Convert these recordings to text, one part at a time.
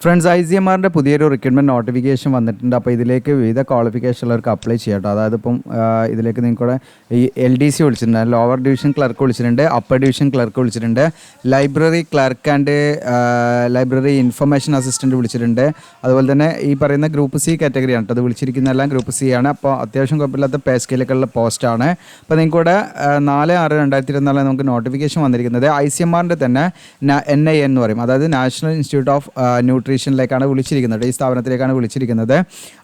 Friends, ICMR പുതിയൊരു recruitment notification വന്നിട്ടുണ്ട്. അപ്പോൾ ഇതിലേക്ക് വിവിധ ക്വാളിഫിക്കേഷൻ ഉള്ളവർക്ക് അപ്ലൈ ചെയ്യാം കേട്ടോ. അതായത് ഇപ്പം ഇതിലേക്ക് നിങ്ങൾക്കൂടെ ഈ LDC വിളിച്ചിട്ടുണ്ട്, ലോവർ ഡിവിഷൻ ക്ലർക്ക് വിളിച്ചിട്ടുണ്ട്, അപ്പർ ഡിവിഷൻ ക്ലർക്ക് വിളിച്ചിട്ടുണ്ട്, library clerk and library information assistant വിളിച്ചിട്ടുണ്ട്. അതുപോലെ തന്നെ ഈ പറയുന്ന ഗ്രൂപ്പ് C കാറ്റഗറിയാണ് കേട്ടോ. അത് വിളിച്ചിരിക്കുന്നതെല്ലാം ഗ്രൂപ്പ് C ആണ്. അപ്പോൾ അത്യാവശ്യം കുഴപ്പമില്ലാത്ത പേ സ്കെയിലൊക്കെയുള്ള പോസ്റ്റാണ്. അപ്പോൾ നിങ്ങൾക്കൂടെ 4/6/2024 നമുക്ക് നോട്ടിഫിക്കേഷൻ വന്നിരിക്കുന്നത് ICMR തന്നെ NIN എന്ന് പറയും, അതായത് നാഷണൽ ഇൻസ്റ്റിറ്റ്യൂട്ട് ഓഫ് ന്യൂട്രീഷനിലേക്കാണ് വിളിച്ചിരിക്കുന്നത്, ഈ സ്ഥാപനത്തിലേക്കാണ് വിളിച്ചിരിക്കുന്നത്.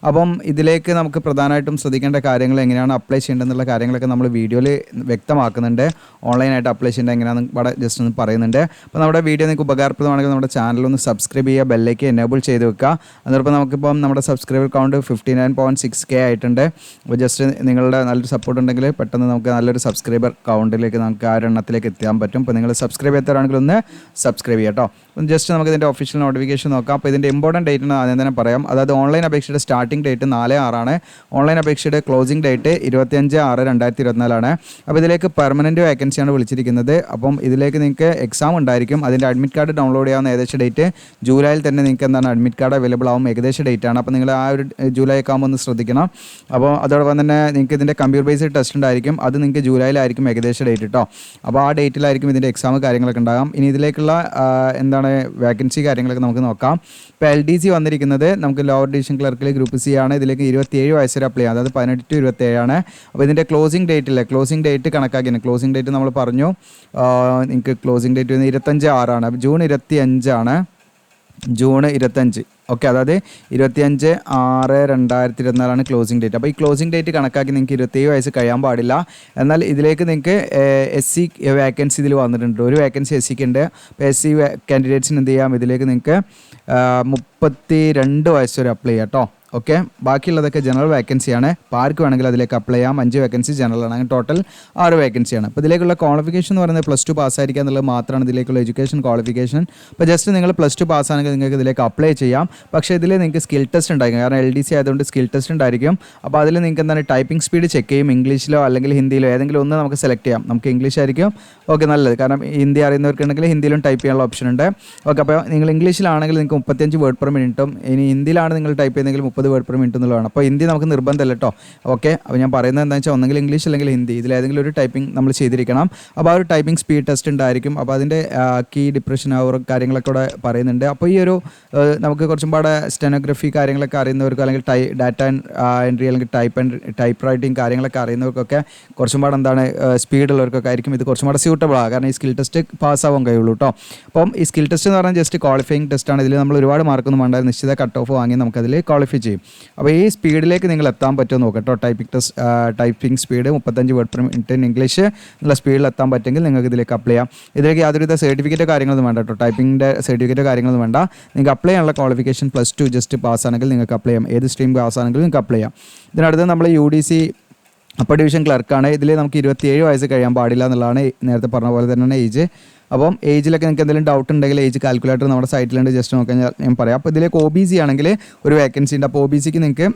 അപ്പം ഇതിലേക്ക് നമുക്ക് പ്രധാനമായിട്ടും ശ്രദ്ധിക്കേണ്ട കാര്യങ്ങൾ, എങ്ങനെയാണ് അപ്ലൈ ചെയ്യേണ്ടതെന്നുള്ള കാര്യങ്ങളൊക്കെ നമ്മൾ വീഡിയോയിൽ വ്യക്തമാക്കുന്നുണ്ട്. ഓൺലൈനായിട്ട് അപ്ലൈ ചെയ്യേണ്ടത് എങ്ങനെയാണെന്ന് ഇവിടെ ജസ്റ്റ് ഒന്ന് പറയുന്നുണ്ട്. അപ്പോൾ നമ്മുടെ വീഡിയോ നിങ്ങൾക്ക് ഉപകാരപ്രദമാണെങ്കിൽ നമ്മുടെ ചാനലൊന്ന് സബ്സ്ക്രൈബ് ചെയ്യുക, ബെല്ലേക്ക് എനേബിൾ ചെയ്ത് വെക്കുക. അതോടൊപ്പം നമുക്കിപ്പം നമ്മുടെ സബ്സ്ക്രൈബർ കൗണ്ട് 59.6K ആയിട്ടുണ്ട്. അപ്പോൾ ജസ്റ്റ് നിങ്ങളുടെ നല്ലൊരു സപ്പോർട്ട് ഉണ്ടെങ്കിൽ പെട്ടെന്ന് നമുക്ക് നല്ലൊരു സബ്സ്ക്രൈബർ കൗണ്ടിലേക്ക് നമുക്ക് ആ ഒരു എണ്ണത്തിലേക്ക് എത്താൻ പറ്റും. അപ്പോൾ നിങ്ങൾ സബ്സ്ക്രൈബ് ചെയ്യാത്തവരാണെങ്കിൽ ഒന്ന് സബ്സ്ക്രൈബ് ചെയ്യാം കേട്ടോ. അപ്പം ജസ്റ്റ് നമുക്ക് ഇതിൻ്റെ ഒഫീഷ്യൽ നോട്ടിഫിക്കേഷൻ നോക്കാം. അപ്പോൾ ഇതിൻ്റെ ഇമ്പോർട്ടൻറ്റ് ഡേറ്റ് ആദ്യം തന്നെ പറയാം. അതായത് ഓൺലൈൻ അപേക്ഷയുടെ സ്റ്റാർട്ടിംഗ് ഡേറ്റ് 4/6 ഓൺലൈൻ അപേക്ഷയുടെ ക്ലോസിംഗ് ഡേറ്റ് 25/6/2024 അപ്പോൾ ഇതിലേക്ക് പെർമനൻറ്റ് വേക്കൻസിയാണ് വിളിച്ചിരിക്കുന്നത്. അപ്പം ഇതിലേക്ക് നിങ്ങൾക്ക് എക്സാം ഉണ്ടായിരിക്കും. അതിൻ്റെ അഡ്മിറ്റ് കാർഡ് ഡൗൺലോഡ് ചെയ്യാവുന്ന ഏകദേശം ഡേറ്റ് ജൂലൈയിൽ തന്നെ നിങ്ങൾക്ക് എന്താണ് അഡ്മിറ്റ് കാർഡ് അവൈലബിൾ ആവും, ഏകദേശം ഡേറ്റാണ്. അപ്പോൾ നിങ്ങൾ ആ ഒരു ജൂലൈ ഒക്കെ ആകുമ്പോൾ ഒന്ന് ശ്രദ്ധിക്കണം. അപ്പോൾ അതോടൊപ്പം തന്നെ നിങ്ങൾക്ക് ഇതിൻ്റെ കമ്പ്യൂട്ടർ ബേസ്ഡ് ടെസ്റ്റ് ഉണ്ടായിരിക്കും, അത് നിങ്ങൾക്ക് ജൂലൈയിലായിരിക്കും ഏകദേശം ഡേറ്റ് കേട്ടോ. അപ്പോൾ ആ ഡേറ്റിലായിരിക്കും ഇതിൻ്റെ എക്സാം കാര്യങ്ങളൊക്കെ ഉണ്ടാകാം. ഇനി ഇതിലേക്കുള്ള എന്താണ് വേക്കൻസി കാര്യങ്ങളൊക്കെ നമുക്ക് നോക്കാം. ഇപ്പോൾ LDC വന്നിരിക്കുന്നത് നമുക്ക് ലോവർ ഡിവിഷൻ ക്ലർക്കിൽ ഗ്രൂപ്പ് C ആണ്. ഇതിലേക്ക് 27 വയസ്സ് വരെ അപ്ലൈ ചെയ്യാം, അതായത് 18 to 27 അപ്പോൾ ഇതിൻ്റെ ക്ലോസിംഗ് ഡേറ്റ് കണക്കാക്കിയാണ്. ക്ലോസിംഗ് ഡേറ്റ് നമ്മൾ പറഞ്ഞു, നിങ്ങൾക്ക് ക്ലോസിംഗ് ഡേറ്റ് 25/6 അപ്പോൾ ജൂൺ 25 ഓക്കെ. അതായത് 25/6/2024 ക്ലോസിംഗ് ഡേറ്റ്. അപ്പോൾ ഈ ക്ലോസിംഗ് ഡേറ്റ് കണക്കാക്കി നിങ്ങൾക്ക് 27 വയസ്സ് കഴിയാൻ പാടില്ല. എന്നാൽ ഇതിലേക്ക് നിങ്ങൾക്ക് SC വേക്കൻസി ഇതിൽ വന്നിട്ടുണ്ട്, ഒരു വേക്കൻസി SCക്ക് ഉണ്ട്. അപ്പോൾ SC കാൻഡിഡേറ്റ്സിന് എന്ത് ചെയ്യാം, ഇതിലേക്ക് നിങ്ങൾക്ക് 32 വയസ്സ് വരെ അപ്ലൈ ചെയ്യാം കേട്ടോ. ഓക്കെ, ബാക്കിയുള്ളതൊക്കെ ജനറൽ വേക്കൻസിയാണ്. അപ്പോൾ ആർക്ക് വേണമെങ്കിൽ അതിലേക്ക് അപ്ലൈ ചെയ്യാം. 5 വേക്കൻസി ജനറലാണ്, അങ്ങനെ ടോട്ടൽ 6 വേക്കൻസിയാണ്. അപ്പോൾ ഇതിലേക്കുള്ള ക്വാളിഫിക്കേഷൻ എന്ന് പറയുന്നത് +2 പാസ്സായിരിക്കുക എന്നുള്ളത് മാത്രമാണ് ഇതിലേക്കുള്ള എഡ്യൂക്കേഷൻ ക്വാളിഫിക്കേഷൻ. അപ്പോൾ ജസ്റ്റ് നിങ്ങൾ +2 പാസ്സാണെങ്കിൽ നിങ്ങൾക്ക് ഇതിലേക്ക് അപ്ലൈ ചെയ്യാം. പക്ഷേ ഇതിൽ നിങ്ങൾക്ക് സ്കിൽ ടെസ്റ്റ് ഉണ്ടായിരിക്കും, കാരണം LDC ആയതുകൊണ്ട് സ്കിൽ ടെസ്റ്റ് ഉണ്ടായിരിക്കും. അപ്പോൾ അതിൽ നിങ്ങൾക്ക് എന്താണ് ടൈപ്പിംഗ് സ്പീഡ് ചെക്ക് ചെയ്യും. ഇംഗ്ലീഷിലോ അല്ലെങ്കിൽ ഹിന്ദിയിലോ ഏതെങ്കിലും ഒന്ന് നമുക്ക് സെലക്ട് ചെയ്യാം. നമുക്ക് ഇംഗ്ലീഷ് ആയിരിക്കും ഓക്കെ നല്ലത്, കാരണം ഹിന്ദി അറിയുന്നവർക്കുണ്ടെങ്കിൽ ഹിന്ദിയിലും ടൈപ്പ് ചെയ്യാനുള്ള ഓപ്ഷൻ ഉണ്ട്. ഓക്കെ, അപ്പോൾ നിങ്ങൾ ഇംഗ്ലീഷിലാണെങ്കിൽ നിങ്ങൾക്ക് 35 വേർഡ് പെർ മിനിറ്റും, ഇനി ഹിന്ദിയിലാണ് നിങ്ങൾ ടൈപ്പ് ചെയ്യുന്നതെങ്കിൽ 30 വേർഡ് പെർ മിനിറ്റ് എന്നുള്ളതാണ്. അപ്പോൾ ഹിന്ദി നമുക്ക് നിർബന്ധമല്ല കേട്ടോ. ഓക്കെ, അപ്പോൾ ഞാൻ പറയുന്നത് എന്താണെന്ന് വെച്ചാൽ ഒന്നെങ്കിൽ ഇംഗ്ലീഷ് അല്ലെങ്കിൽ ഹിന്ദി, ഇതിലേതെങ്കിലും ഒരു ടൈപ്പിംഗ് നമ്മൾ ചെയ്തിരിക്കണം. അപ്പോൾ ആ ഒരു ടൈപ്പിംഗ് സ്പീഡ് ടെസ്റ്റ് ഉണ്ടായിരിക്കും. അപ്പോൾ അതിൻ്റെ കീ ഡിപ്രഷൻ അവർ കാര്യങ്ങളൊക്കെ ഇവിടെ പറയുന്നുണ്ട്. അപ്പോൾ ഈ ഒരു നമുക്ക് കുറച്ചും പാടെ സ്റ്റെനോഗ്രഫി കാര്യങ്ങളൊക്കെ അറിയുന്നവർക്ക്, അല്ലെങ്കിൽ ഡാറ്റ എൻട്രി അല്ലെങ്കിൽ ടൈപ്പ് റൈറ്റിംഗ് കാര്യങ്ങളൊക്കെ അറിയുന്നവർക്കൊക്കെ കുറച്ചും പാടെ എന്താണ് സ്പീഡുള്ളവർക്കൊക്കെ ആയിരിക്കും ഇത് കുറച്ചും പാടെ സ്യൂട്ടബിൾ ആകുക, കാരണം ഈ സ്കിൽ ടെസ്റ്റ് പാസ്സാവാൻ കഴിയുള്ളൂ കേട്ടോ. അപ്പം ഈ സ്കിൽ ടെസ്റ്റ് എന്ന് പറഞ്ഞാൽ ജസ്റ്റ് ക്വാളിഫയിങ് ടെസ്റ്റാണ്. ഇതിൽ നമ്മൾ ഒരുപാട് മാർക്കൊന്നും വേണ്ട, നിശ്ചിത കട്ട് ഓഫ് വാങ്ങി നമുക്കതിൽ ക്വാളിഫൈ ചെയ്യും. അപ്പോൾ ഈ സ്പീഡിലേക്ക് നിങ്ങൾ എത്താൻ പറ്റുമോ നോക്കട്ടോ. Typing speed 35 word per minute English എന്നുള്ള സ്പീഡിൽ എത്താൻ പറ്റുമെങ്കിൽ നിങ്ങൾക്ക് ഇതിലേക്ക് അപ്ലൈ ചെയ്യാം. ഇതിലേക്ക് യാതൊരുവിധ സർട്ടിഫിക്കറ്റോ കാര്യങ്ങളൊന്നും വേണ്ട കേട്ടോ. ടൈപ്പിംഗിൻ്റെ സർട്ടിഫിക്കറ്റോ കാര്യങ്ങളൊന്നും വേണ്ട. നിങ്ങൾക്ക് അപ്ലൈ ചെയ്യാനുള്ള ക്വാളിഫിക്കേഷൻ +2 ജസ്റ്റ് പാസ്സാണെങ്കിൽ നിങ്ങൾക്ക് അപ്ലൈ ചെയ്യാം. ഏത് സ്ട്രീം പാസ്സാണെങ്കിലും നിങ്ങൾക്ക് അപ്ലൈ ചെയ്യാം. ഇതിനടുത്ത് നമ്മൾ UDC അപ്പർ ഡിവിഷൻ ക്ലർക്കാണ്. ഇതിൽ നമുക്ക് 27 വയസ്സ് കഴിയാൻ പാടില്ല എന്നുള്ളതാണ് നേരത്തെ പറഞ്ഞ പോലെ തന്നെയാണ് ഏജ്. അപ്പം ഏജിലൊക്കെ നിങ്ങൾക്ക് എന്തെങ്കിലും ഡൗട്ട് ഉണ്ടെങ്കിൽ ഏജ് കാൽക്കുലേറ്റർ നമ്മുടെ സൈറ്റിലുണ്ട്, ജസ്റ്റ് നോക്കാൻ ഞാൻ പറയാം. അപ്പോൾ ഇതിലേക്ക് OBC ആണെങ്കിൽ ഒരു വേക്കൻസി ഉണ്ട്. അപ്പോൾ OBCക്ക് നിങ്ങൾക്ക്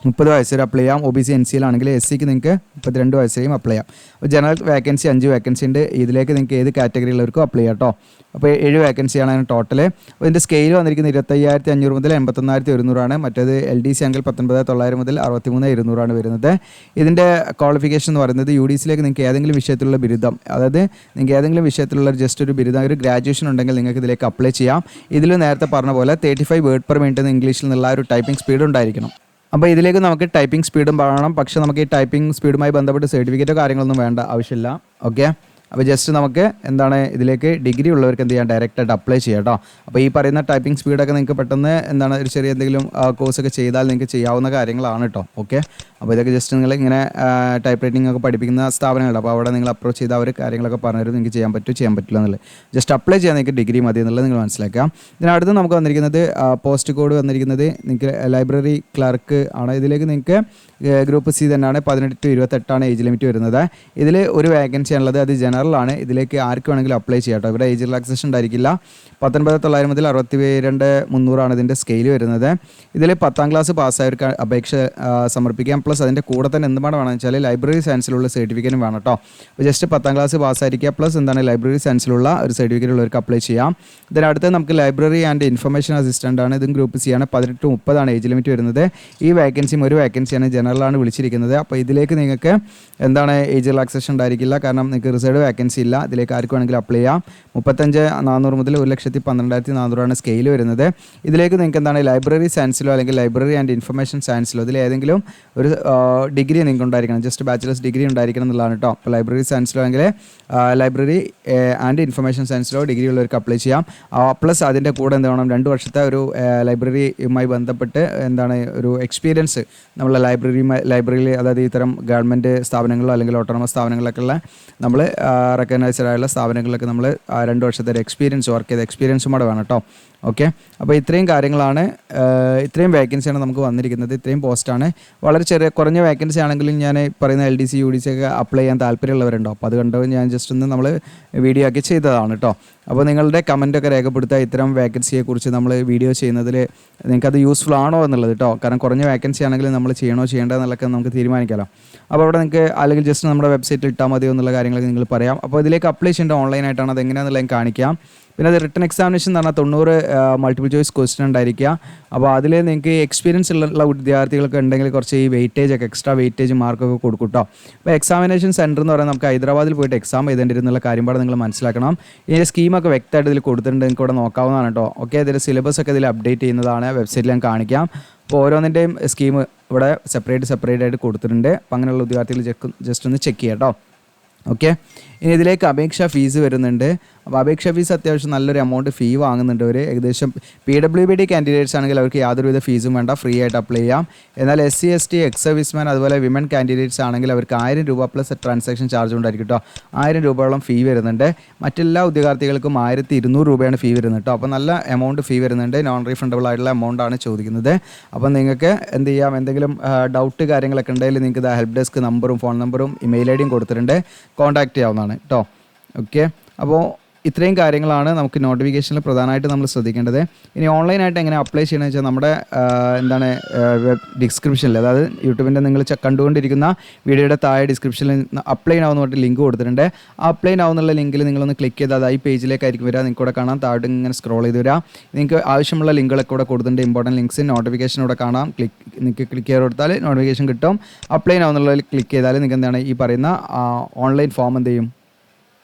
30 വയസ്സ് വരെ അപ്ലൈ ചെയ്യാം. OBC NCയിലാണെങ്കിൽ SCക്ക് നിങ്ങൾക്ക് 32 വയസ്സ് വരെയും അപ്ലൈ ചെയ്യാം. അപ്പോൾ ജനറൽ വേക്കൻസി 5 വേക്കൻസി ഉണ്ട്. ഇതിലേക്ക് നിങ്ങൾക്ക് ഏത് കാറ്റഗറിയിലുള്ളവർക്കും അപ്ലൈ ചെയ്യാം കേട്ടോ. അപ്പോൾ 7 വേക്കൻസിയാണ് അതിന് ടോട്ടൽ. അപ്പോൾ ഇതിൻ്റെ സ്കെയിൽ വന്നിരിക്കുന്നത് 25,500 മുതൽ 81,100 മറ്റേത് LDC ആണെങ്കിൽ 19,900 മുതൽ 63,200 വരുന്നത്. ഇതിൻ്റെ ക്വാളിഫിക്കേഷൻ എന്ന് പറയുന്നത് UDCയിലേക്ക് നിങ്ങൾക്ക് ഏതെങ്കിലും വിഷയത്തിലുള്ള ബിരുദം, അതായത് നിങ്ങൾക്ക് ഏതെങ്കിലും വിഷയത്തിലുള്ള ജസ്റ്റ് ഒരു ബിരുദം, ഒരു ഗ്രാജുവേഷൻ ഉണ്ടെങ്കിൽ നിങ്ങൾക്ക് ഇതിലേക്ക് അപ്ലൈ ചെയ്യാം. ഇതിൽ നേരത്തെ പറഞ്ഞ പോലെ 35 വേർഡ് പെർ മിനിറ്റ് ഇംഗ്ലീഷിൽ നിന്നുള്ള ഒരു ടൈപ്പിംഗ് സ്പീഡ് ഉണ്ടായിരിക്കണം. അപ്പോൾ ഇതിലേക്ക് നമുക്ക് ടൈപ്പിംഗ് സ്പീഡും പറയണം. പക്ഷേ നമുക്ക് ഈ ടൈപ്പിംഗ് സ്പീഡുമായി ബന്ധപ്പെട്ട് സർട്ടിഫിക്കറ്റോ കാര്യങ്ങളൊന്നും വേണ്ട ആവശ്യമില്ല. ഓക്കെ, അപ്പോൾ ജസ്റ്റ് നമുക്ക് എന്താണ് ഇതിലേക്ക് ഡിഗ്രി ഉള്ളവർക്ക് എന്ത് ചെയ്യാം, ഡയറക്റ്റായിട്ട് അപ്ലൈ ചെയ്യാം കേട്ടോ. അപ്പോൾ ഈ പറയുന്ന ടൈപ്പിംഗ് സ്പീഡൊക്കെ നിങ്ങൾക്ക് പെട്ടെന്ന് എന്താണ് ഒരു ചെറിയ എന്തെങ്കിലും കോഴ്സൊക്കെ ചെയ്താൽ നിങ്ങൾക്ക് ചെയ്യാവുന്ന കാര്യങ്ങളാണ് കേട്ടോ. ഓക്കെ, അപ്പോൾ ഇതൊക്കെ ജസ്റ്റ് നിങ്ങൾ ഇങ്ങനെ ടൈപ്പ് റൈറ്റിംഗ് ഒക്കെ പഠിപ്പിക്കുന്ന സ്ഥാപനങ്ങളുണ്ട്. അപ്പോൾ അവിടെ നിങ്ങൾ അപ്രോച്ച് ചെയ്ത അവർ കാര്യങ്ങളൊക്കെ പറഞ്ഞുതരും, നിങ്ങൾക്ക് ചെയ്യാൻ പറ്റില്ല എന്നുള്ളത്. ജസ്റ്റ് അപ്ലൈ ചെയ്യാൻ നിങ്ങൾക്ക് ഡിഗ്രി മതി എന്നുള്ളത് നിങ്ങൾ മനസ്സിലാക്കാം. ഇതിനടുത്ത് നമുക്ക് വന്നിരിക്കുന്നത് പോസ്റ്റ് കോഡ് വന്നിരിക്കുന്നത് നിങ്ങൾക്ക് ലൈബ്രറി ക്ലർക്ക് ആണ്. ഇതിലേക്ക് നിങ്ങൾക്ക് ഗ്രൂപ്പ് C തന്നെയാണ്. 18 to 28 ഏജ് ലിമിറ്റ് വരുന്നത്. ഇതിൽ ഒരു വേക്കൻസി ആണുള്ളത്, അത് ജനറൽ ജനറലാണ്. ഇതിലേക്ക് ആർക്ക് വേണമെങ്കിലും അപ്ലൈ ചെയ്യാം കേട്ടോ. ഇവിടെ ഏജ് റിലാക്സേഷൻ ഉണ്ടായിരിക്കില്ല. 19,900 മുതൽ 62,300 ഇതിൻ്റെ സ്കെയിൽ വരുന്നത്. ഇതിൽ 10ാം ക്ലാസ് പാസ്സായവർക്ക് അപേക്ഷ സമർപ്പിക്കാം. പ്ലസ് അതിൻ്റെ കൂടെ തന്നെ എന്തുമാണ് വേണമെന്ന് വെച്ചാൽ ലൈബ്രറി സയൻസിലുള്ള സർട്ടിഫിക്കറ്റും വേണം കേട്ടോ. അപ്പോൾ ജസ്റ്റ് 10ാം ക്ലാസ് പാസ്സായിരിക്കുക പ്ലസ് ലൈബ്രറി സയൻസിലുള്ള ഒരു സർട്ടിഫിക്കറ്റ് ഉള്ളവർക്ക് അപ്ലൈ ചെയ്യാം. ഇതിനടുത്ത് നമുക്ക് ലൈബ്രറി ആൻഡ് ഇൻഫർമേഷൻ അസിസ്റ്റൻ്റ് ആണ്. ഇതും ഗ്രൂപ്പ് സി ആണ്. 18-30 ഏജ് ലിമിറ്റ് വരുന്നത്. ഈ വേക്കൻസിയും ഒരു വേക്കൻസിയാണ്, ജനറലാണ് വിളിച്ചിരിക്കുന്നത്. അപ്പോൾ ഇതിലേക്ക് നിങ്ങൾക്ക് ഏജ് റിലാക്സേഷൻ ഉണ്ടായിരിക്കില്ല, കാരണം നിങ്ങൾക്ക് റിസർവ് വേക്കൻസി ഇല്ല. ഇതിലേക്ക് ആർക്ക് വേണമെങ്കിലും അപ്ലൈ ചെയ്യാം. 35,400 മുതൽ 1,12,400 സ്കെയിൽ വരുന്നത്. ഇതിലേക്ക് നിങ്ങൾക്ക് ലൈബ്രറി സയൻസിലോ അല്ലെങ്കിൽ ലൈബ്രറി ആൻഡ് ഇൻഫർമേഷൻ സയൻസിലോ ഇതിൽ ഏതെങ്കിലും ഒരു ഡിഗ്രി നിങ്ങൾക്ക് ഉണ്ടായിരിക്കണം. ജസ്റ്റ് ബാച്ചിലേഴ്സ് ഡിഗ്രി ഉണ്ടായിരിക്കണം എന്നുള്ളതാണ് കേട്ടോ. അപ്പോൾ ലൈബ്രറി സയൻസിലോ അല്ലെങ്കിൽ ലൈബ്രറി ആൻഡ് ഇൻഫർമേഷൻ സയൻസിലോ ഡിഗ്രി ഉള്ളവർക്ക് അപ്ലൈ ചെയ്യാം. പ്ലസ് അതിൻ്റെ കൂടെ എന്ത് വേണം, 2 വർഷത്തെ ഒരു ലൈബ്രറിയുമായി ബന്ധപ്പെട്ട് ഒരു എക്സ്പീരിയൻസ് നമ്മൾ ലൈബ്രറിയിൽ, അതായത് ഇത്തരം ഗവൺമെൻറ് സ്ഥാപനങ്ങളിലോ അല്ലെങ്കിൽ ഓട്ടോണമസ് സ്ഥാപനങ്ങളിലൊക്കെ ഉള്ള നമ്മൾ റെക്കഗ്നൈസ്ഡ് ആയുള്ള സ്ഥാപനങ്ങളിലൊക്കെ നമ്മൾ 2 വർഷത്തെ ഒരു എക്സ്പീരിയൻസ്, വർക്ക് ചെയ്ത എക്സ്പീരിയൻസും കൂടെ വേണം കേട്ടോ. ഓക്കെ, അപ്പോൾ ഇത്രയും കാര്യങ്ങളാണ്, ഇത്രയും വേക്കൻസിയാണ് നമുക്ക് വന്നിരിക്കുന്നത്. ഇത്രയും പോസ്റ്റാണ്. വളരെ കുറഞ്ഞ വേക്കൻസി ആണെങ്കിലും ഞാൻ പറയുന്ന LDC UDC ഒക്കെ അപ്ലൈ ചെയ്യാൻ താല്പര്യമുള്ളവരുണ്ടോ? അപ്പോൾ അത് കണ്ടോ ഞാൻ ജസ്റ്റ് ഒന്ന് നമ്മൾ വീഡിയോ ആക്കി ചെയ്തതാണ് കേട്ടോ. അപ്പോൾ നിങ്ങളുടെ കമൻറ്റൊക്കെ രേഖപ്പെടുത്തുക. ഇത്തരം വേക്കൻസിയെക്കുറിച്ച് നമ്മൾ വീഡിയോ ചെയ്യുന്നതിൽ നിങ്ങൾക്കത് യൂസ്ഫുൾ ആണോ എന്നുള്ളത് കേട്ടോ. കാരണം കുറഞ്ഞ വേക്കൻസി ആണെങ്കിൽ നമ്മൾ ചെയ്യണോ ചെയ്യേണ്ടത് എന്നുള്ളതൊക്കെ നമുക്ക് തീരുമാനിക്കാമല്ലോ. അപ്പോൾ അവിടെ നിങ്ങൾക്ക് അല്ലെങ്കിൽ ജസ്റ്റ് നമ്മുടെ വെബ്സൈറ്റിൽ ഇട്ടാൽ മതിയോ എന്നുള്ള കാര്യങ്ങളൊക്കെ നിങ്ങൾ പറയാം. അപ്പോൾ ഇതിലേക്ക് അപ്ലൈ ചെയ്യേണ്ട ഓൺലൈനായിട്ടാണ്, അത് എങ്ങനെയാണെന്നുള്ളത് ഞാൻ കാണിക്കാം. പിന്നെ അത് റിട്ടൺ എക്സാമിനേഷൻ എന്ന് പറഞ്ഞാൽ 90 മൾട്ടിപ്പിൾ ചോയ്സ് ക്വസ്റ്റ്യൻ ഉണ്ടായിരിക്കുക. അപ്പോൾ അതിൽ നിങ്ങൾക്ക് എക്സ്പീരിയൻസ് ഉള്ള വിദ്യാർത്ഥികൾക്ക് ഉണ്ടെങ്കിൽ കുറച്ച് ഈ വെയിറ്റേജ് എക്സ്ട്രാ വെയിറ്റേജ് മാർക്കൊക്കെ കൊടുക്കും കേട്ടോ. അപ്പോൾ എക്സാമിനേഷൻ സെൻറ്റർ എന്ന് പറയുന്നത് നമുക്ക് ഹൈദരാബാദിൽ പോയിട്ട് എക്സാം എഴുതേണ്ടിരുന്നുള്ള കാര്യം പാടെ നിങ്ങൾ മനസ്സിലാക്കണം. ഇതിൻ്റെ സ്കീമൊക്കെ വ്യക്തമായിട്ട് ഇതിൽ കൊടുത്തിട്ടുണ്ട്, നിങ്ങൾക്ക് ഇവിടെ നോക്കാവുന്നതാണ് കേട്ടോ. ഓക്കെ, ഇതിൻ്റെ സിലബസ് ഒക്കെ ഇതിൽ അപ്ഡേറ്റ് ചെയ്യുന്നതാണ്, വെബ്സൈറ്റിൽ ഞാൻ കാണിക്കാം. അപ്പോൾ ഓരോന്നിൻ്റെയും സ്കീം ഇവിടെ സെപ്പറേറ്റ് ആയിട്ട് കൊടുത്തിട്ടുണ്ട്. അപ്പോൾ അങ്ങനെയുള്ള ഉദ്യോഗാർത്ഥികൾ ജസ്റ്റ് ഒന്ന് ചെക്ക് ചെയ്യാം കേട്ടോ. ഓക്കെ, ഇനി ഇതിലേക്ക് അപേക്ഷാ ഫീസ് വരുന്നുണ്ട്. അപ്പോൾ അപേക്ഷാ ഫീസ് അത്യാവശ്യം നല്ലൊരു എമൗണ്ട് ഫീ വാങ്ങുന്നുണ്ട് അവർ. ഏകദേശം PWD കാൻഡിഡേറ്റ്സ് ആണെങ്കിൽ അവർക്ക് യാതൊരുവിധ ഫീസും വേണ്ട, ഫ്രീ ആയിട്ട് അപ്ലൈ ചെയ്യാം. എന്നാൽ SC ST എക്സ് സർവീസ്മാൻ അതുപോലെ വിമൻ കാൻഡിഡേറ്റ്സ് ആണെങ്കിൽ അവർക്ക് 1000 രൂപ പ്ലസ് ട്രാൻസാക്ഷൻ ചാർജ് ഉണ്ടായിരിക്കും കേട്ടോ. 1000 രൂപയോളം ഫീ വരുന്നുണ്ട്. മറ്റെല്ലാ ഉദ്യോഗാർത്ഥികൾക്കും 1200 രൂപയാണ് ഫീ വരുന്നത് കേട്ടോ. അപ്പോൾ നല്ല എമൗണ്ട് ഫീ വരുന്നുണ്ട്. നോൺ റീഫണ്ടബിൾ ആയിട്ടുള്ള എമൗണ്ടാണ് ചോദിക്കുന്നത്. അപ്പോൾ നിങ്ങൾക്ക് എന്ത് ചെയ്യാം, എന്തെങ്കിലും ഡൗട്ട് കാര്യങ്ങളൊക്കെ ഉണ്ടെങ്കിൽ നിങ്ങൾക്ക് ഹെൽപ്പ് ഡെസ്ക് നമ്പറും ഫോൺ നമ്പറും ഇമെയിൽ ID യും കൊടുത്തിട്ടുണ്ട്, കോൺടാക്റ്റ് ചെയ്യാവുന്നതാണ് കേട്ടോ. ഓക്കെ, അപ്പോൾ ഇത്രയും കാര്യങ്ങളാണ് നമുക്ക് നോട്ടിഫിക്കേഷനിൽ പ്രധാനമായിട്ട് നമ്മൾ ശ്രദ്ധിക്കേണ്ടത്. ഇനി ഓൺലൈനായിട്ട് എങ്ങനെ അപ്ലൈ ചെയ്യണമെന്ന് വെച്ചാൽ നമ്മുടെ വെബ് ഡിസ്ക്രിപ്ഷനിൽ, അതായത് യൂട്യൂബിൻ്റെ നിങ്ങൾ കണ്ടുകൊണ്ടിരിക്കുന്ന വീഡിയോയുടെ താഴെ ഡിസ്ക്രിപ്ഷനിൽ അപ്ലൈ ആവുന്ന പറഞ്ഞിട്ട് ലിങ്ക് കൊടുത്തിട്ടുണ്ട്. ആ അപ്ലൈ ആവുന്നുള്ള ലിങ്കിൽ നിങ്ങളൊന്ന് ക്ലിക്ക് ചെയ്താൽ അത് ഈ പേജിലേക്കായിരിക്കും വരിക. നിങ്ങൾക്ക് ഇവിടെ കാണാം, താഴെ ഇങ്ങനെ സ്ക്രോൾ ചെയ്ത് വരിക. നിങ്ങൾക്ക് ആവശ്യമുള്ള ലിങ്കുകളൊക്കെ ഇവിടെ കൊടുത്തിട്ടുണ്ട്, ഇമ്പോർട്ടൻറ്റ് ലിങ്ക്സ്, നോട്ടിഫിക്കേഷൻ ഇവിടെ കാണാം. നിങ്ങൾക്ക് ക്ലിക്ക് ചെയ്ത് കൊടുത്താൽ നോട്ടിഫിക്കേഷൻ കിട്ടും. അപ്ലൈ ആവുന്നുള്ളതിൽ ക്ലിക്ക് ചെയ്താൽ നിങ്ങൾക്ക് ഈ പറയുന്ന ഓൺലൈൻ ഫോം എന്ത് ചെയ്യും,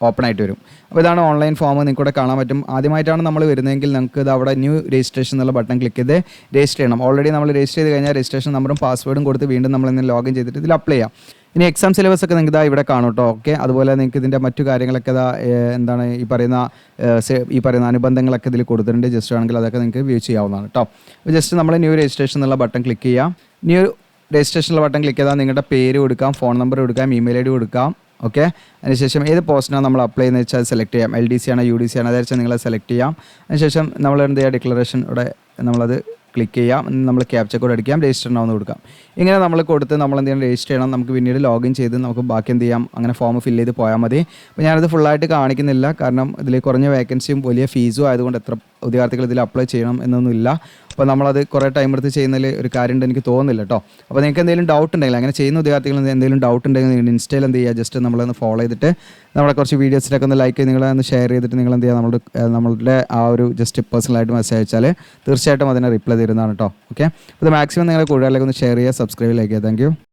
ഓപ്പൺ ആയിട്ട് വരും. അപ്പോൾ ഇതാണ് ഓൺലൈൻ ഫോം, നിങ്ങൾക്ക് ഇവിടെ കാണാൻ പറ്റും. ആദ്യമായിട്ടാണ് നമ്മൾ വരുന്നതെങ്കിൽ നമുക്ക് ഇത് അവിടെ ന്യൂ രജിസ്ട്രേഷൻ എന്നുള്ള ബട്ടൺ ക്ലിക്ക് ചെയ്ത് രജിസ്റ്റർ ചെയ്യണം. ഓൾറെഡി നമ്മൾ രജിസ്റ്റർ ചെയ്ത് കഴിഞ്ഞാൽ രജിസ്ട്രേഷൻ നമ്പറും പാസ്വേഡും കൊടുത്ത് വീണ്ടും നമ്മൾ ഇന്ന് ലോഗിൻ ചെയ്തിട്ട് ഇതിൽ അപ്ലൈ ചെയ്യാം. ഇനി എക്സാം സിലബസ് ഒക്കെ നിങ്ങൾക്ക് ഇവിടെ കാണും കേട്ടോ. ഓക്കെ, അതുപോലെ നിങ്ങൾക്ക് ഇതിൻ്റെ മറ്റു കാര്യങ്ങളൊക്കെ ഈ പറയുന്ന അനുബന്ധങ്ങളൊക്കെ ഇതിൽ കൊടുത്തിട്ടുണ്ട്. ജസ്റ്റ് ആണെങ്കിൽ അതൊക്കെ നിങ്ങൾക്ക് വ്യൂ ചെയ്യാവുന്നതാണ് കേട്ടോ. അപ്പോൾ ജസ്റ്റ് നമ്മൾ ന്യൂ രജിസ്ട്രേഷൻ എന്നുള്ള ബട്ടൺ ക്ലിക്ക് ചെയ്യാം. ന്യൂ രജിസ്ട്രേഷനുള്ള ബട്ടൺ ക്ലിക്ക് ചെയ്താൽ നിങ്ങളുടെ പേര് കൊടുക്കാം, ഫോൺ നമ്പർ കൊടുക്കാം, ഇമെയിൽ ID കൊടുക്കാം. ഓക്കെ, അതിനുശേഷം ഏത് പോസ്റ്റിനാണ് നമ്മൾ അപ്ലൈ ചെയ്യുന്നത് വെച്ചാൽ സെലക്ട് ചെയ്യാം. LDC ആണോ UDC ആണോ അതായത് നിങ്ങൾ സെലക്ട് ചെയ്യാം. അതിനുശേഷം നമ്മൾ എന്ത് ചെയ്യുക, ഡിക്ലറേഷൻ ഇവിടെ നമ്മളത് ക്ലിക്ക് ചെയ്യാം. നമ്മൾ ക്യാപ്ച കോഡ് അടിക്കാം, രജിസ്റ്റർ ആവുന്ന കൊടുക്കാം. ഇങ്ങനെ നമ്മൾ കൊടുത്ത് നമ്മൾ എന്ത് ചെയ്യണം, രജിസ്റ്റർ ചെയ്യണം. നമുക്ക് പിന്നീട് ലോഗിൻ ചെയ്ത് നമുക്ക് ബാക്കി എന്ത് ചെയ്യാം, അങ്ങനെ ഫോം ഫില്ല് ചെയ്ത് പോയാൽ മതി. അപ്പോൾ ഞാനത് ഫുള്ളായിട്ട് കാണിക്കുന്നില്ല, കാരണം ഇതിൽ കുറഞ്ഞ വേക്കൻസിയും വലിയ ഫീസും ആയതുകൊണ്ട് എത്ര ഉദ്യോഗാർത്ഥികൾ ഇതിൽ അപ്ലൈ ചെയ്യണം എന്നൊന്നുമില്ല. അപ്പോൾ നമ്മളത് കുറേ ടൈം എടുത്ത് ചെയ്യുന്നതിൽ ഒരു കാര്യമുണ്ട് എനിക്ക് തോന്നുന്നില്ല കേട്ടോ. അപ്പോൾ നിങ്ങൾക്ക് എന്തെങ്കിലും ഡൗട്ട് ഉണ്ടെങ്കിൽ, അങ്ങനെ ചെയ്യുന്ന ഉദ്യോഗാർത്ഥികൾ എന്തെങ്കിലും ഡൗട്ട് ഉണ്ടെങ്കിൽ നിങ്ങൾ ഇൻസ്റ്റയിൽ എന്ത് ചെയ്യുക, ജസ്റ്റ് നമ്മളൊന്ന് ഫോളോ ചെയ്തിട്ട് നമ്മുടെ കുറച്ച് വീഡിയോസിലൊക്കെ ഒന്ന് ലൈക്ക് ചെയ്ത് നിങ്ങളൊന്ന് ഷെയർ ചെയ്തിട്ട് നിങ്ങൾ എന്ത് ചെയ്യുക, നമ്മളുടെ ആ ഒരു ജസ്റ്റ് പേഴ്സണലായിട്ട് മെസ്സേജ് അയച്ചാൽ തീർച്ചയായിട്ടും അതിനെ റിപ്ലൈ തരുന്നതാണ് കേട്ടോ. ഓക്കെ, അപ്പോൾ ഇത് മാക്സിമം നിങ്ങൾ കൂടുതലേക്ക് ഒന്ന് ഷെയർ ചെയ്യുക, സബ്സ്ക്രൈബ്, ലൈക്ക് ചെയ്യുക. Thank you.